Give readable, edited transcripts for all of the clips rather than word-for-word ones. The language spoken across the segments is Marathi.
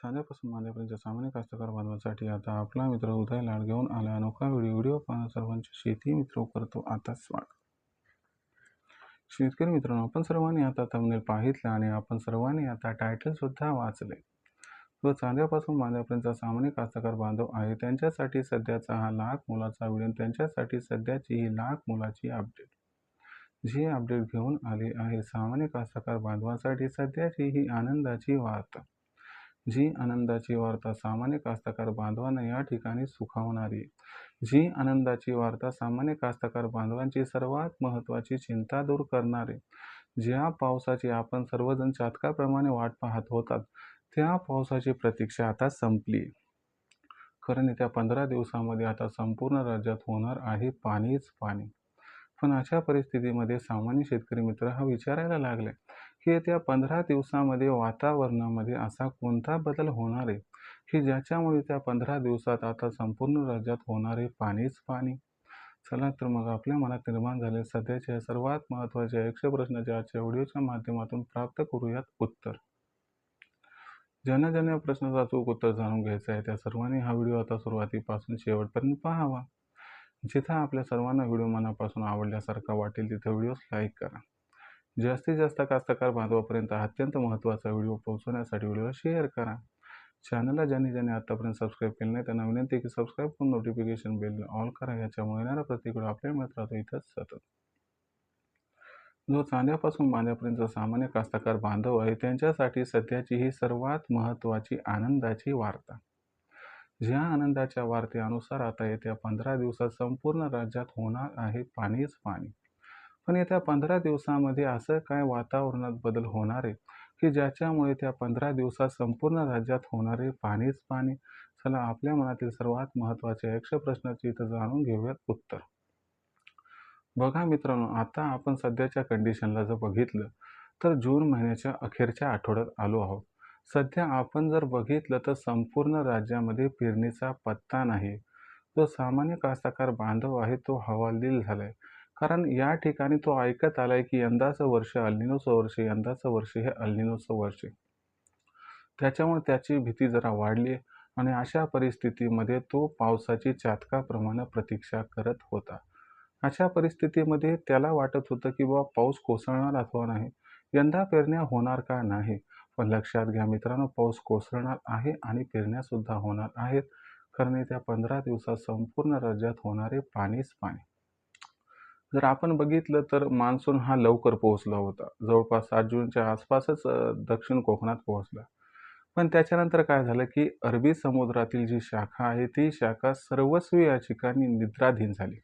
साध्यापासून मांद्यापर्यंत सामान्य कास्तकार बांधवांसाठी आता आपला मित्र उदय लाड घेऊन आला अनोखा व्हिडिओ पाहणं सर्वांचे शेती मित्र करतो आता स्वागत. शेतकरी मित्रांनो, आपण सर्वांनी आता थंबनेल पाहितलं आणि आपण सर्वांनी आता टायटल सुद्धा वाचले. जो चांद्यापासून मांद्यापर्यंत सामान्य कास्तकार बांधव आहे त्यांच्यासाठी सध्याचा हा लाख मोलाचा व्हिडिओ, त्यांच्यासाठी सध्याची ही लाख मोलाची अपडेट जी अपडेट घेऊन आली आहे सामान्य कास्तकार बांधवांसाठी सध्याची ही आनंदाची वार्ता. जी आनंदाची वार्ता सामान्य कास्तकार बांधवांना या ठिकाणी सुखावणारी, जी आनंदाची वार्ता सामान्य कास्तकार बांधवांची सर्वात महत्त्वाची चिंता दूर करणारे, ज्या पावसाची आपण सर्वजण चातकाप्रमाणे वाट पाहत होतात त्या पावसाची प्रतीक्षा आता संपली. कारण येत्या 15 दिवसामध्ये आता संपूर्ण राज्यात होणार आहे पाणीच पाणी. पण अशा परिस्थितीमध्ये सामान्य शेतकरी मित्र हा विचारायला लागले की येत्या 15 दिवसामध्ये वातावरणामध्ये असा कोणता बदल होणार आहे की ज्याच्यामुळे त्या 15 दिवसात आता संपूर्ण राज्यात होणार आहे पाणीच पाणी. चला तर मग आपल्या मनात निर्माण झाले सध्याच्या सर्वात महत्त्वाच्या 100 प्रश्नाच्या आजच्या व्हिडिओच्या माध्यमातून प्राप्त करूयात उत्तर. ज्यांना ज्यांना या प्रश्नाचं अचूक उत्तर जाणून घ्यायचं आहे त्या सर्वांनी हा व्हिडिओ आता सुरुवातीपासून शेवटपर्यंत पाहावा. जिथं आपल्या सर्वांना व्हिडिओ मनापासून आवडल्यासारखा वाटेल तिथं व्हिडिओस लाईक करा. जास्तीत जास्त कास्तकार बांधवापर्यंत अत्यंत महत्त्वाचा व्हिडिओ पोहोचवण्यासाठी व्हिडिओला शेअर करा. चॅनलला ज्यांनी आतापर्यंत सबस्क्राईब केलं नाही त्यांना विनंती की सबस्क्राईब करून नोटिफिकेशन बेल ऑल करा. याच्यामुळे येणारा प्रत्येक व्हिडिओ आपल्याला मिळत राहतो इथंच सतत. जो चांद्यापासून बांध्यापर्यंत सामान्य कास्तकार बांधव आहे त्यांच्यासाठी सध्याची ही सर्वात महत्त्वाची आनंदाची वार्ता. ज्या आनंदाच्या वार्तेनुसार आता येत्या 15 दिवसात संपूर्ण राज्यात होणार आहे पाणीच पाणी. पण येत्या 15 दिवसामध्ये असं काय वातावरणात बदल होणार आहे की ज्याच्यामुळे त्या 15 दिवसात संपूर्ण राज्यात होणारे पाणीच पाणी. चला आपल्या मनातील सर्वात महत्त्वाच्या 100 प्रश्नाची इथं जाणून घेऊयात उत्तर. बघा मित्रांनो, आता आपण सध्याच्या कंडिशनला जर बघितलं तर जून महिन्याच्या अखेरच्या आठवड्यात आलो आहोत. सध्या आपण जर बघितलं तर संपूर्ण राज्यामध्ये पेरणीचा पत्ता नाही. जो सामान्य कास्तकार बांधव आहे तो हवालदिल झालाय. कारण या ठिकाणी तो ऐकत आलाय की यंदाचं वर्ष अल्निनोचं वर्ष, यंदाचं वर्ष हे अल्निनोचं वर्ष. त्याच्यामुळे त्याची भीती जरा वाढली आणि अशा परिस्थितीमध्ये तो पावसाची चातकाप्रमाणे प्रतीक्षा करत होता. अशा परिस्थितीमध्ये त्याला वाटत होतं की बाबा पाऊस कोसळणार अथवा नाही, यंदा पेरण्या होणार का नाही. पण लक्षात घ्या मित्रांनो, पाऊस कोसळणार आहे आणि पेरण्यासुद्धा होणार आहेत. कारण येत्या 15 दिवसात संपूर्ण राज्यात होणारे पाणीच पाणी. जर आपण बघितलं तर मान्सून हा लवकर पोहोचला होता. जवळपास 7 जूनच्या आसपासच दक्षिण कोकणात पोहोचला. पण त्याच्यानंतर काय झालं की अरबी समुद्रातील जी शाखा आहे ती शाखा सर्वस्वी या ठिकाणी निद्राधीन झाली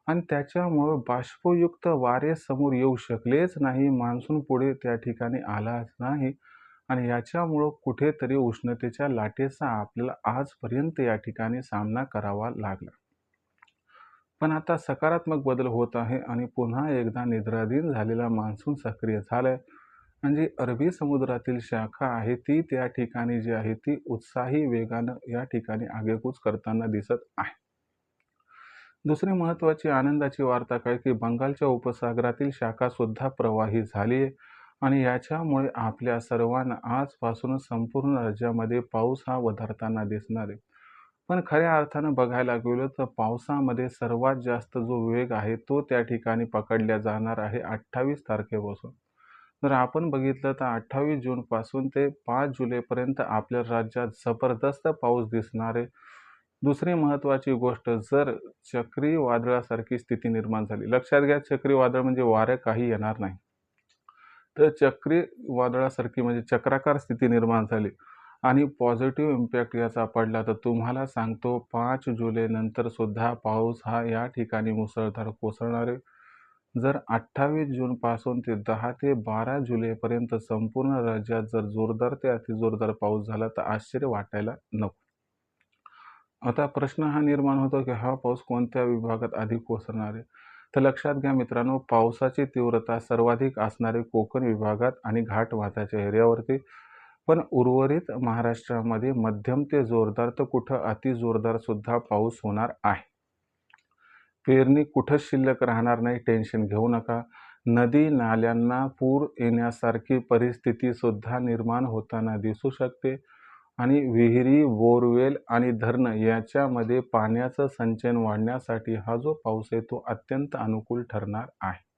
आणि त्याच्यामुळं बाष्पयुक्त वारे समोर येऊ शकलेच नाही. मान्सून पुढे त्या ठिकाणी आलाच नाही आणि याच्यामुळं कुठेतरी उष्णतेच्या लाटेचा आपल्याला आजपर्यंत या ठिकाणी सामना करावा लागला. पण आता सकारात्मक बदल होत आहे आणि पुन्हा एकदा निद्राधीन झालेला मान्सून सक्रिय झालाय. म्हणजे अरबी समुद्रातील शाखा आहे ती त्या ठिकाणी जी आहे ती उत्साही वेगानं या ठिकाणी आगेकूच करताना दिसत आहे. दुसरी महत्त्वाची आनंदाची वार्ता काय की बंगालच्या उपसागरातील शाखा सुद्धा प्रवाही झाली आहे आणि याच्यामुळे आपल्या सर्वांना आजपासूनच संपूर्ण राज्यामध्ये पाऊस हा वधारताना दिसणार आहे. पण खऱ्या अर्थानं बघायला गेलो तर पावसामध्ये सर्वात जास्त जो वेग आहे तो त्या ठिकाणी पकडला जाणार आहे 28 तारखेपासून. जर आपण बघितलं तर 28 जूनपासून ते 5 जुलैपर्यंत आपल्या राज्यात जबरदस्त पाऊस दिसणार आहे. दुसरी महत्त्वाची गोष्ट, जर चक्रीवादळासारखी स्थिती निर्माण झाली, लक्षात घ्या चक्रीवादळ म्हणजे वारं काही येणार नाही, तर चक्रीवादळासारखी म्हणजे चक्राकार स्थिती निर्माण झाली आणि पॉझिटिव्ह इम्पॅक्ट याचा पडला तर तुम्हाला सांगतो 5 जुलैनंतर सुद्धा पाऊस हा या ठिकाणी मुसळधार कोसळणार आहे. जर 28 जूनपासून ते 10 ते 12 जुलैपर्यंत संपूर्ण राज्यात जर जोरदार ते अतिजोरदार पाऊस झाला तर आश्चर्य वाटायला नको. आता प्रश्न हा निर्माण होतो की हा पाऊस कोणत्या विभागात अधिक कोसळणार आहे. तर लक्षात घ्या मित्रांनो, पावसाची तीव्रता सर्वाधिक असणारे कोकण विभागात आणि घाटवाटाच्या एरियावरती, पण उर्वरित महाराष्ट्रामध्ये मध्यम ते जोरदार तर कुठं अतिजोरदार सुद्धा पाऊस होणार आहे. पेरणी कुठंच शिल्लक राहणार नाही, टेन्शन घेऊ नका. नदी नाल्यांना पूर येण्यासारखी परिस्थिती सुद्धा निर्माण होताना दिसू शकते. आणि विहिरी, बोरवेल आणि धरणं याच्यामध्ये पाण्याचं संचयन वाढण्यासाठी हा जो पाऊस आहे तो अत्यंत अनुकूल ठरणार आहे.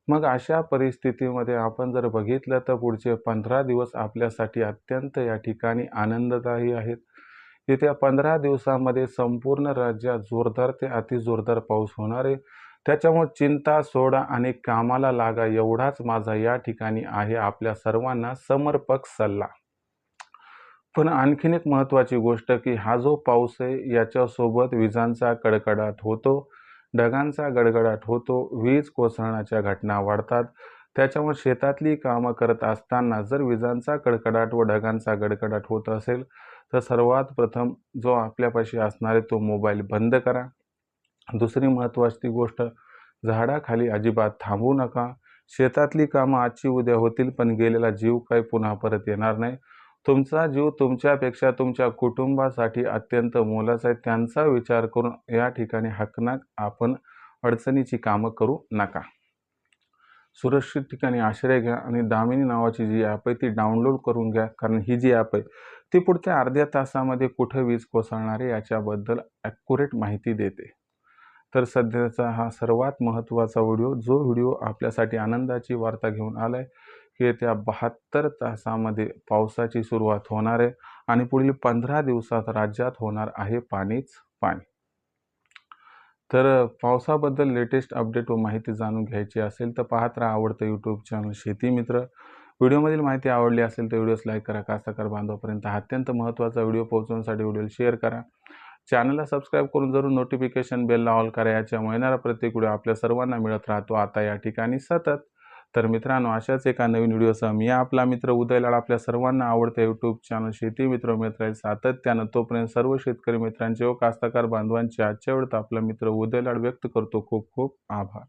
मग अशा परिस्थितीमध्ये आपण जर बघितलं तर पुढचे 15 दिवस आपल्यासाठी अत्यंत या ठिकाणी आनंददायी आहेत. येत्या 15 दिवसामध्ये संपूर्ण राज्यात जोरदार ते अतिजोरदार पाऊस होणार आहे. त्याच्यामुळे चिंता सोडा आणि कामाला लागा एवढाच माझा या ठिकाणी आहे आपल्या सर्वांना समर्पक सल्ला. पण आणखीन एक महत्त्वाची गोष्ट की हा जो पाऊस आहे याच्यासोबत विजांचा कडकडाट होतो, ढगांचा गडगडाट होतो, वीज कोसळण्याच्या घटना वाढतात. त्याच्यामुळे शेतातली कामं करत असताना जर विजांचा कडकडाट व ढगांचा गडगडाट होत असेल तर सर्वात प्रथम जो आपल्यापाशी असणार आहे तो मोबाईल बंद करा. दुसरी महत्त्वाची गोष्ट, झाडाखाली अजिबात थांबू नका. शेतातली कामं आजची उद्या होतील पण गेलेला जीव काही पुन्हा परत येणार नाही. तुमचा जीव तुमच्यापेक्षा तुमच्या कुटुंबासाठी अत्यंत मोलाचा आहे. त्यांचा विचार करून या ठिकाणी हकनाक आपण अडचणीची कामं करू नका. सुरक्षित ठिकाणी आश्रय घ्या आणि दामिनी नावाची जी ॲप आहे ती डाउनलोड करून घ्या. कारण ही जी ॲप आहे ती पुढच्या अर्ध्या तासामध्ये कुठं वीज कोसळणार आहे याच्याबद्दल ॲक्युरेट माहिती देते. तर सध्याचा हा सर्वात महत्त्वाचा व्हिडिओ, जो व्हिडिओ आपल्यासाठी आनंदाची वार्ता घेऊन आला आहे की येत्या 72 तासामध्ये पावसाची सुरुवात होणार आहे आणि पुढील 15 दिवसात राज्यात होणार आहे पाणीच पाणी. तर पावसाबद्दल लेटेस्ट अपडेट व माहिती जाणून घ्यायची असेल तर पाहत राहा आवडतं यूट्यूब चॅनल शेती मित्र. व्हिडिओमधील माहिती आवडली असेल तर व्हिडिओस लाईक करा. कास्तकार बांधवापर्यंत हा अत्यंत महत्त्वाचा व्हिडिओ पोहोचवण्यासाठी व्हिडिओला शेअर करा. चॅनलला सबस्क्राईब करून जरूर नोटिफिकेशन बेलला ऑल करा. याच्यामुळे येणारा प्रत्येक व्हिडिओ आपल्या सर्वांना मिळत राहतो आता या ठिकाणी सतत. तर मित्रांनो, अशाच एका नवीन व्हिडिओसह मी आपला मित्र उदय लाड आपल्या सर्वांना आवडते यूट्यूब चॅनल शेती मित्र मिळत राहील सातत्यानं. तोपर्यंत सर्व शेतकरी मित्रांचे व कास्तकार बांधवांचे आजच्या वेळेत आपला मित्र उदय लाड व्यक्त करतो खूप खूप आभार.